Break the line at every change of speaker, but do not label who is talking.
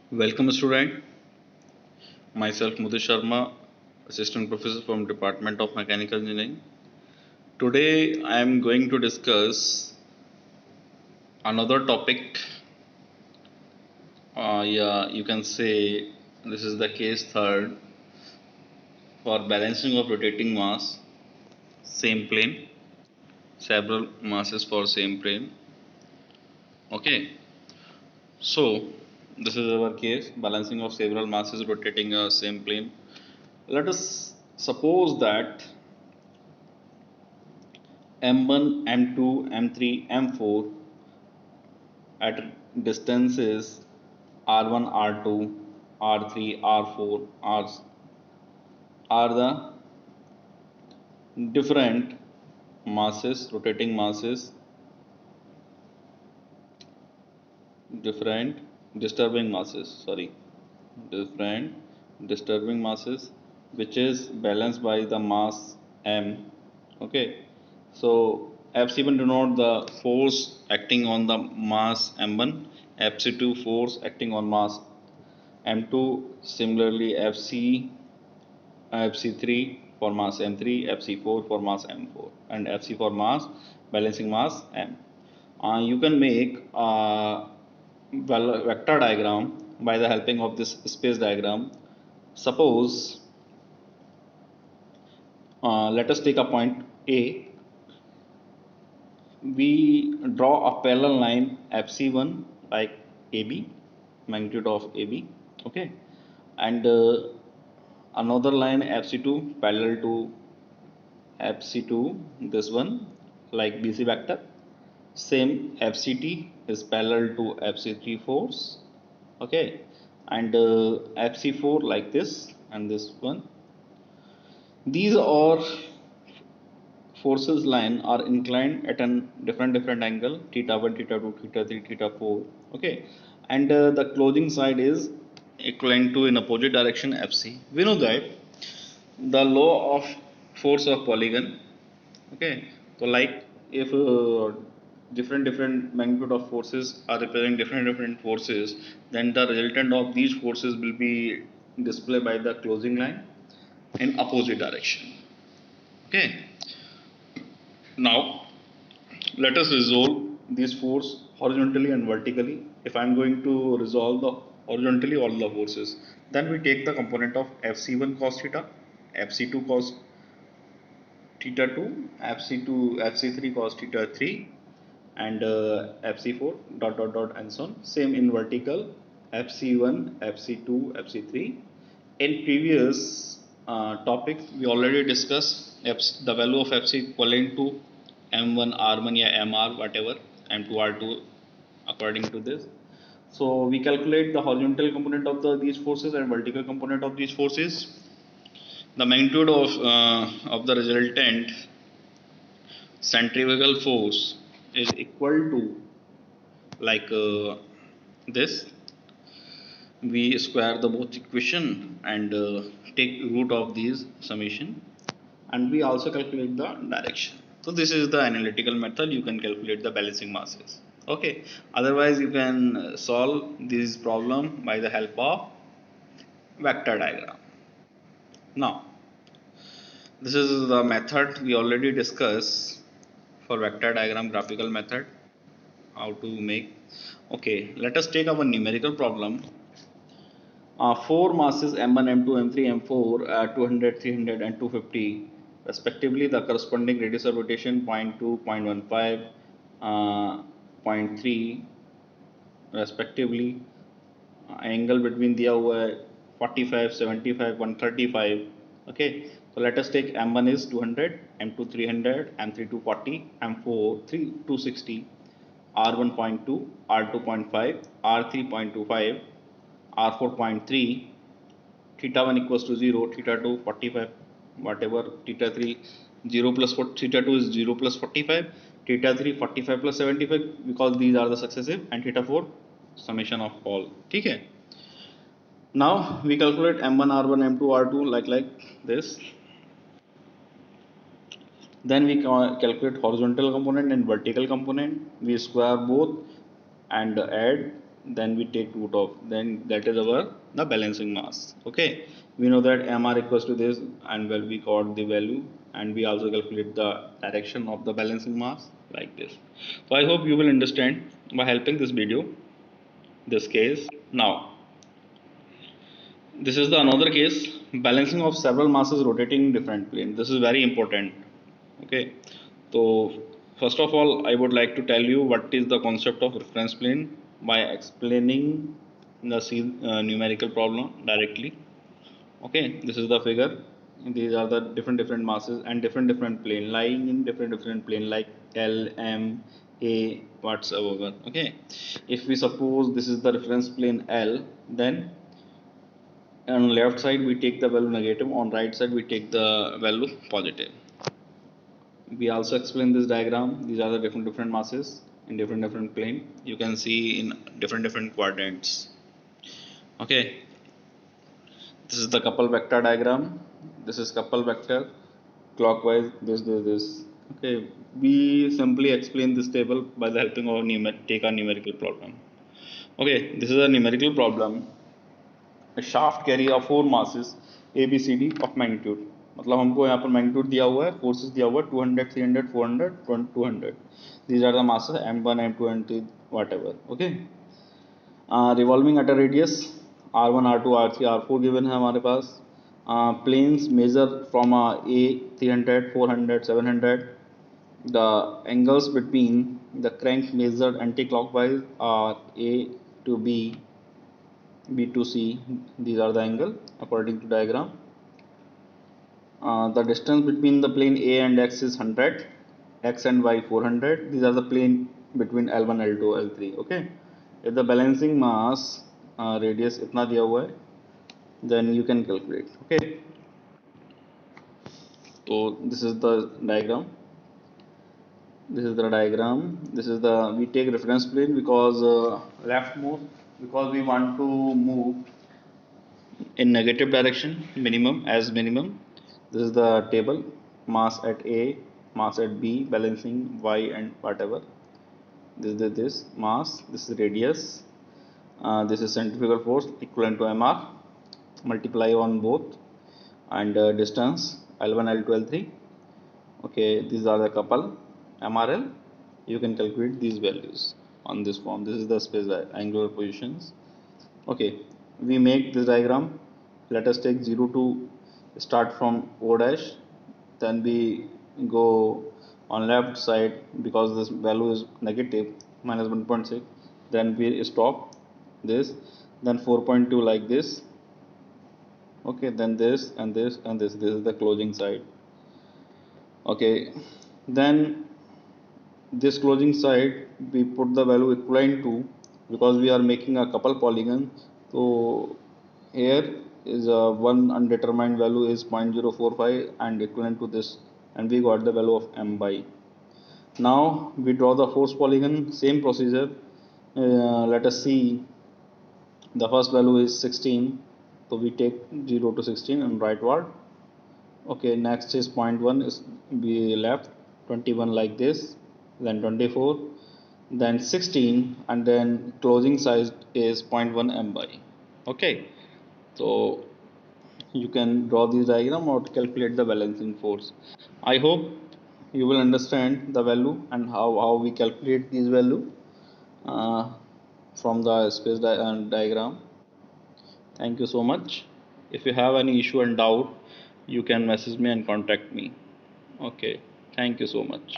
Welcome student, myself Mudhu Sharma, Assistant Professor from Department of Mechanical Engineering. Today I am going to discuss another topic. Yeah, you can say this is the case third for balancing of rotating mass, same plane, several masses for same plane. Okay, so this is our case, balancing of several masses rotating a same plane. Let us suppose that M1, M2, M3, M4 at distances R1, R2, R3, R4 are the different masses, rotating masses, different disturbing masses, sorry, different disturbing masses which is balanced by the mass M. Okay, so Fc1 denote the force acting on the mass M1, Fc2 force acting on mass M2, similarly Fc3 for mass M3, Fc4 for mass M4, and Fc for mass balancing mass M. You can make a vector diagram by the helping of this space diagram. Suppose let us take a point A. We draw a parallel line Fc1 like AB, magnitude of AB. Okay, and another line Fc2 parallel to Fc2, this one like BC vector. Same Fct is parallel to Fc3 force. Okay, and Fc4 like this, and this one. These are forces line are inclined at a different angle, theta 1, theta 2, theta 3, theta 4. Okay, and the closing side is equivalent to in opposite direction Fc. We know that the law of force of polygon. Okay, so like if different magnitude of forces are representing different forces, then the resultant of these forces will be displayed by the closing line in opposite direction. Okay, now let us resolve these force horizontally and vertically. If I am going to resolve the horizontally all the forces, then we take the component of Fc1 cos theta, Fc2 cos theta 2, Fc2, Fc3 cos theta 3, and Fc4 dot and so on. Same in vertical, Fc1, Fc2, Fc3. In previous topic we already discussed the value of Fc equivalent to M1 R1 या MR whatever, M2 R2 according to this. So we calculate the horizontal component of these forces and vertical component of these forces. The magnitude of the resultant centrifugal force is equal to like this. We square the both equation and take root of these summation, and we also calculate the direction. So this is the analytical method. You can calculate the balancing masses. Okay, otherwise you can solve this problem by the help of vector diagram. Now this is the method we already discussed for vector diagram graphical method, how to make. Okay, let us take our numerical problem. Four masses M1, M2, M3, M4 at 200, 300 and 250 respectively. The corresponding radius of rotation 0.2, 0.15, 0.3 respectively. Angle between दिया हुआ है 45, 75, 135. Okay, so let us take M1 is 200, M2 300, M3 240, M4 260, R1 0.2, R2 0.5, R3 0.25, R4 0.3, theta 1 equals to 0, theta 2 45, whatever, theta 3 0 plus theta 2 is 0 plus 45, theta 3 45 plus 75 because these are the successive, and theta 4 summation of all. ठीक है. Now we calculate M1 R1 M2 R2 like this. Then we calculate horizontal component and vertical component. We square both and add then we take root of, then that is our the balancing mass. Okay, we know that mr equals to this, and well we got the value, and we also calculate the direction of the balancing mass like this. So I hope you will understand by helping this video, this case. Now this is the another case, balancing of several masses rotating in different plane. This is very important. Okay, so first of all I would like to tell you what is the concept of reference plane by explaining the numerical problem directly. Okay, this is the figure. These are the different masses and different plane lying in different plane like L, M, A, whatsoever. Okay, if we suppose this is the reference plane L, then on left side we take the value negative, on right side we take the value positive. We also explain this diagram. These are the different masses in different plane. You can see in different quadrants. Okay, this is the couple vector diagram. This is couple vector clockwise, this. Okay, we simply explain this table by the helping of take a numerical problem. Okay, this is a numerical problem. A shaft carry of four masses A B C D of magnitude. मतलब हमको यहाँ पर magnitude दिया हुआ है, forces दिया हुआ है 200, 300, 400, 200. These are the masses M1, M2, M3, whatever. Okay. Revolving at a radius R1, R2, R3, R4 given है हमारे पास. Planes measure from A 300, 400, 700. The angles between the crank measured anti-clockwise are A to B, B to C. These are the angle according to diagram. The distance between the plane A and X is 100, X and Y 400. These are the plane between L1, L2, L3. Okay, if the balancing mass radius इतना दिया हुआ है, then you can calculate. Okay, so this is the diagram. This is the diagram. This is the, we take reference plane because leftmost, because we want to move in negative direction minimum as minimum. This is the table, mass at A, mass at B, balancing Y and whatever. This mass, this is radius, this is centrifugal force equivalent to mr, multiply on both, and distance L1, L2, L3. Okay, these are the couple MRL. You can calculate these values on this form. This is the space angular positions. Okay, we make this diagram. Let us take 0 to start from O dash, then we go on left side because this value is negative minus 1.6, then we stop this, then 4.2 like this. Okay, then this and this and this is the closing side. Okay, then this closing side we put the value equivalent to, because we are making a couple polygon, so here is one undetermined value is 0.045 and equivalent to this, and we got the value of m by. Now we draw the force polygon, same procedure. Let us see, the first value is 16, so we take 0 to 16 and rightward. Okay, next is 0.1 is be left, 21 like this, then 24, then 16, and then closing size is 0.1 m by. Okay, so you can draw this diagram or calculate the balancing force. I hope you will understand the value and how we calculate this value uh, from the space diagram. Thank you so much. If you have any issue and doubt, you can message me and contact me. Okay, thank you so much.